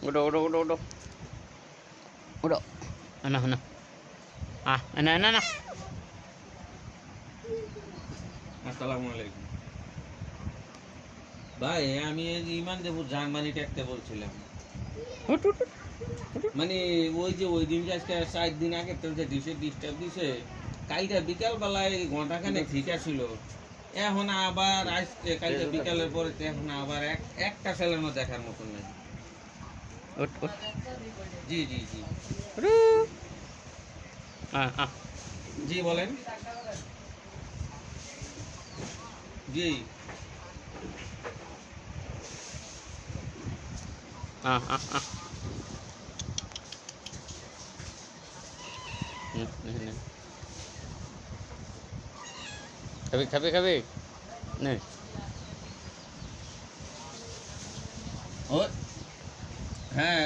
উঠো উঠো উঠো উঠো উঠো না না না না না। আসসালামু আলাইকুম ভাই, আমি ইমান দেবু জার্মানি টেকতে বলছিলাম। উঠ উঠ মানে ওই যে ওই দিন আজকে 4 দিন আগে তো যে ডিস্টার্ব দিছে, কালকে বিকাল বেলায় ঘন্টাখানেক ঠিক ছিল, এখন আবার আজকে কালকে বিকালের পরে তো এখন আবার একটা ছেলেনও দেখার মতন নাই। উঠ উঠ জি জি জি জি বলেন। জি খাবি খাবি খাবি নে ও হ্যাঁ